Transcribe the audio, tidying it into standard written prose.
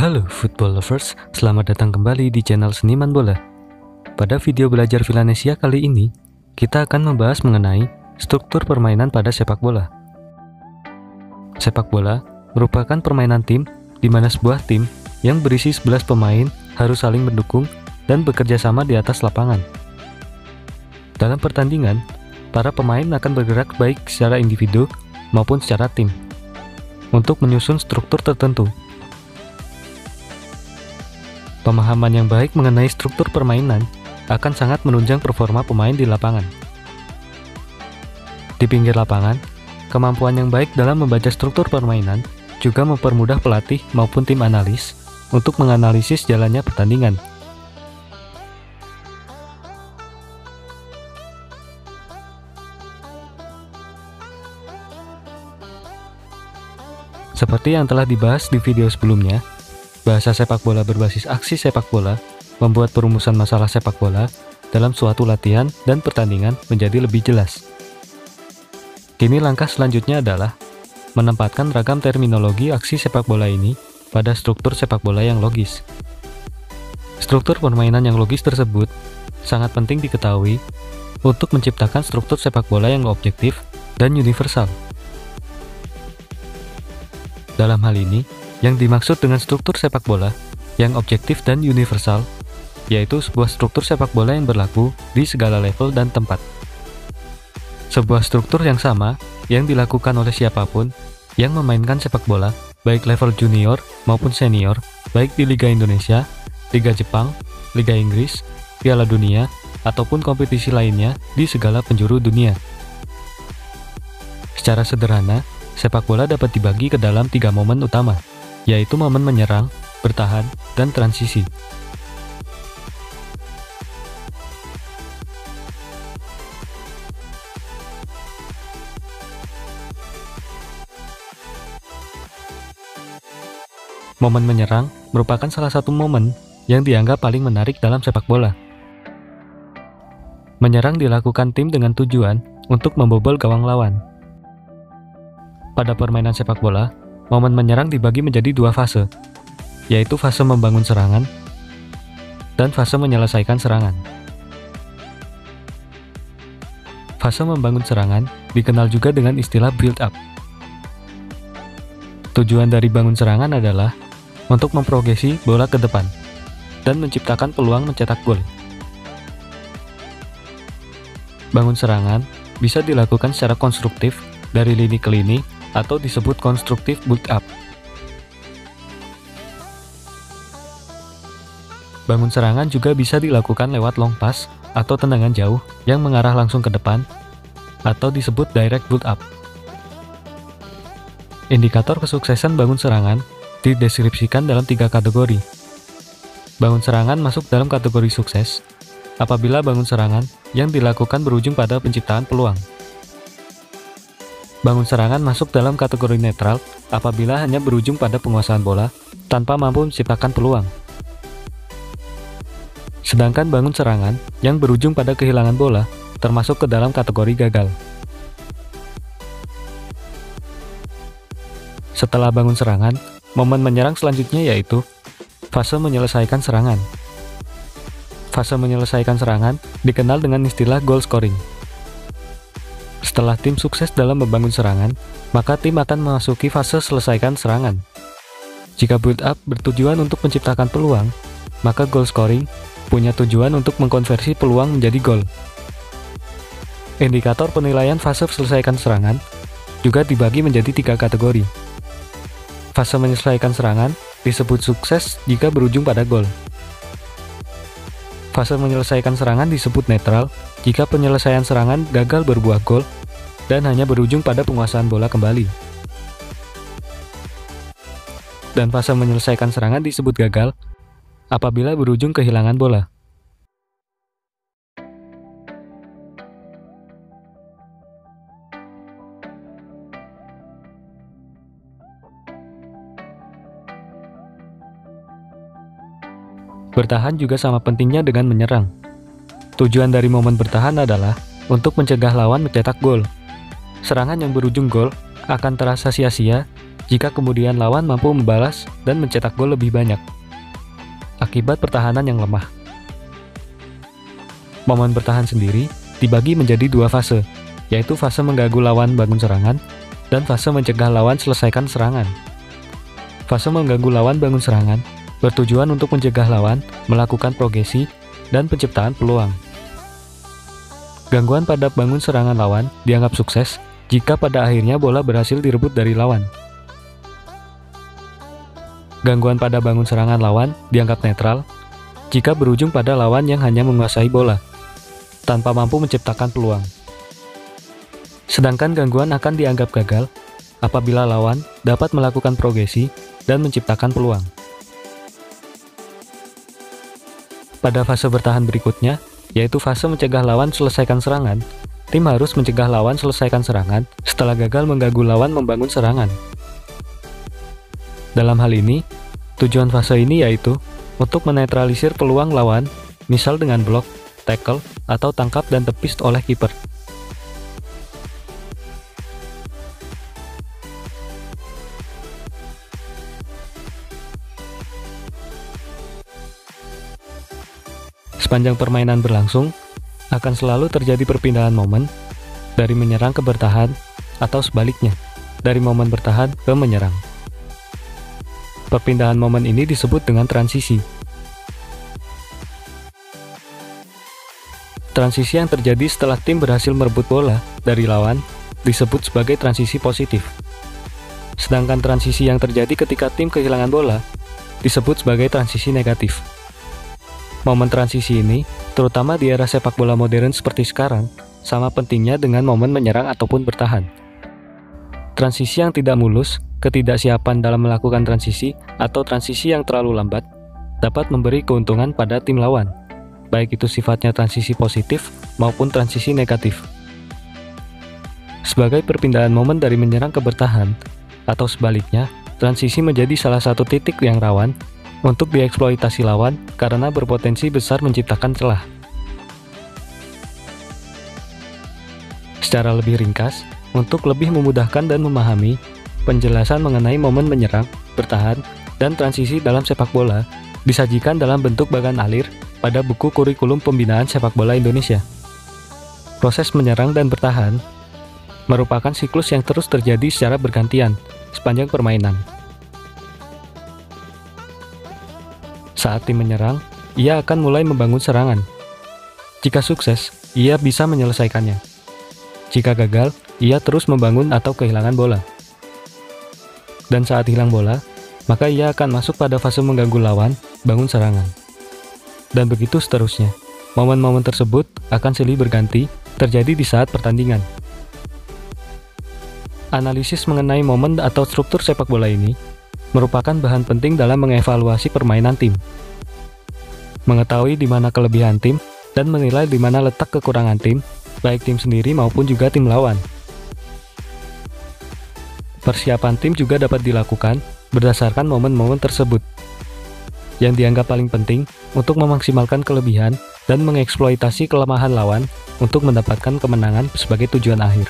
Halo football lovers, selamat datang kembali di channel Seniman Bola. Pada video belajar Villanesia kali ini, kita akan membahas mengenai struktur permainan pada sepak bola. Sepak bola merupakan permainan tim di mana sebuah tim yang berisi 11 pemain harus saling mendukung dan bekerja sama di atas lapangan. Dalam pertandingan, para pemain akan bergerak baik secara individu maupun secara tim untuk menyusun struktur tertentu. Pemahaman yang baik mengenai struktur permainan akan sangat menunjang performa pemain di lapangan. Di pinggir lapangan, kemampuan yang baik dalam membaca struktur permainan juga mempermudah pelatih maupun tim analis untuk menganalisis jalannya pertandingan. Seperti yang telah dibahas di video sebelumnya, bahasa sepak bola berbasis aksi sepak bola membuat perumusan masalah sepak bola dalam suatu latihan dan pertandingan menjadi lebih jelas. Kini langkah selanjutnya adalah menempatkan ragam terminologi aksi sepak bola ini pada struktur sepak bola yang logis. Struktur permainan yang logis tersebut sangat penting diketahui untuk menciptakan struktur sepak bola yang objektif dan universal. Dalam hal ini, yang dimaksud dengan struktur sepak bola yang objektif dan universal, yaitu sebuah struktur sepak bola yang berlaku di segala level dan tempat. Sebuah struktur yang sama yang dilakukan oleh siapapun yang memainkan sepak bola, baik level junior maupun senior, baik di Liga Indonesia, Liga Jepang, Liga Inggris, Piala Dunia, ataupun kompetisi lainnya di segala penjuru dunia. Secara sederhana, sepak bola dapat dibagi ke dalam 3 momen utama, yaitu momen menyerang, bertahan, dan transisi. Momen menyerang merupakan salah satu momen yang dianggap paling menarik dalam sepak bola. Menyerang dilakukan tim dengan tujuan untuk membobol gawang lawan. Pada permainan sepak bola, momen menyerang dibagi menjadi 2 fase, yaitu fase membangun serangan dan fase menyelesaikan serangan. Fase membangun serangan dikenal juga dengan istilah build up. Tujuan dari bangun serangan adalah untuk memprogresi bola ke depan dan menciptakan peluang mencetak gol. Bangun serangan bisa dilakukan secara konstruktif dari lini ke lini atau disebut konstruktif build up. Bangun serangan juga bisa dilakukan lewat long pass atau tendangan jauh yang mengarah langsung ke depan atau disebut direct build up. Indikator kesuksesan bangun serangan dideskripsikan dalam 3 kategori. Bangun serangan masuk dalam kategori sukses apabila bangun serangan yang dilakukan berujung pada penciptaan peluang. Bangun serangan masuk dalam kategori netral apabila hanya berujung pada penguasaan bola tanpa mampu menciptakan peluang. Sedangkan bangun serangan yang berujung pada kehilangan bola termasuk ke dalam kategori gagal. Setelah bangun serangan, momen menyerang selanjutnya yaitu fase menyelesaikan serangan. Fase menyelesaikan serangan dikenal dengan istilah goal scoring. Setelah tim sukses dalam membangun serangan, maka tim akan memasuki fase selesaikan serangan. Jika build up bertujuan untuk menciptakan peluang, maka goal scoring punya tujuan untuk mengkonversi peluang menjadi gol. Indikator penilaian fase selesaikan serangan juga dibagi menjadi 3 kategori. Fase menyelesaikan serangan disebut sukses jika berujung pada gol. Fase menyelesaikan serangan disebut netral jika penyelesaian serangan gagal berbuah gol dan hanya berujung pada penguasaan bola kembali. Dan fase menyelesaikan serangan disebut gagal apabila berujung kehilangan bola. Bertahan juga sama pentingnya dengan menyerang. Tujuan dari momen bertahan adalah untuk mencegah lawan mencetak gol. Serangan yang berujung gol akan terasa sia-sia jika kemudian lawan mampu membalas dan mencetak gol lebih banyak, akibat pertahanan yang lemah. Momen bertahan sendiri dibagi menjadi dua fase, yaitu fase mengganggu lawan bangun serangan dan fase mencegah lawan selesaikan serangan. Fase mengganggu lawan bangun serangan bertujuan untuk mencegah lawan melakukan progresi dan penciptaan peluang. Gangguan pada bangun serangan lawan dianggap sukses jika pada akhirnya bola berhasil direbut dari lawan. Gangguan pada bangun serangan lawan dianggap netral jika berujung pada lawan yang hanya menguasai bola, tanpa mampu menciptakan peluang. Sedangkan gangguan akan dianggap gagal apabila lawan dapat melakukan progresi dan menciptakan peluang. Pada fase bertahan berikutnya, yaitu fase mencegah lawan selesaikan serangan, tim harus mencegah lawan selesaikan serangan setelah gagal mengganggu lawan membangun serangan. Dalam hal ini, tujuan fase ini yaitu untuk menetralisir peluang lawan, misal dengan blok, tackle, atau tangkap dan tepis oleh kiper. Sepanjang permainan berlangsung, akan selalu terjadi perpindahan momen dari menyerang ke bertahan atau sebaliknya, dari momen bertahan ke menyerang. Perpindahan momen ini disebut dengan transisi. Transisi yang terjadi setelah tim berhasil merebut bola dari lawan disebut sebagai transisi positif. Sedangkan transisi yang terjadi ketika tim kehilangan bola disebut sebagai transisi negatif. Momen transisi ini, terutama di era sepak bola modern seperti sekarang, sama pentingnya dengan momen menyerang ataupun bertahan. Transisi yang tidak mulus, ketidaksiapan dalam melakukan transisi, atau transisi yang terlalu lambat, dapat memberi keuntungan pada tim lawan, baik itu sifatnya transisi positif maupun transisi negatif. Sebagai perpindahan momen dari menyerang ke bertahan, atau sebaliknya, transisi menjadi salah satu titik yang rawan untuk dieksploitasi lawan karena berpotensi besar menciptakan celah. Secara lebih ringkas, untuk lebih memudahkan dan memahami, penjelasan mengenai momen menyerang, bertahan, dan transisi dalam sepak bola disajikan dalam bentuk bagan alir pada buku Kurikulum Pembinaan Sepak Bola Indonesia. Proses menyerang dan bertahan merupakan siklus yang terus terjadi secara bergantian sepanjang permainan. Saat tim menyerang, ia akan mulai membangun serangan. Jika sukses, ia bisa menyelesaikannya. Jika gagal, ia terus membangun atau kehilangan bola. Dan saat hilang bola, maka ia akan masuk pada fase mengganggu lawan, bangun serangan. Dan begitu seterusnya. Momen-momen tersebut akan silih berganti terjadi di saat pertandingan. Analisis mengenai momen atau struktur sepak bola ini merupakan bahan penting dalam mengevaluasi permainan tim. Mengetahui di mana kelebihan tim dan menilai di mana letak kekurangan tim, baik tim sendiri maupun juga tim lawan. Persiapan tim juga dapat dilakukan berdasarkan momen-momen tersebut, yang dianggap paling penting untuk memaksimalkan kelebihan dan mengeksploitasi kelemahan lawan untuk mendapatkan kemenangan sebagai tujuan akhir.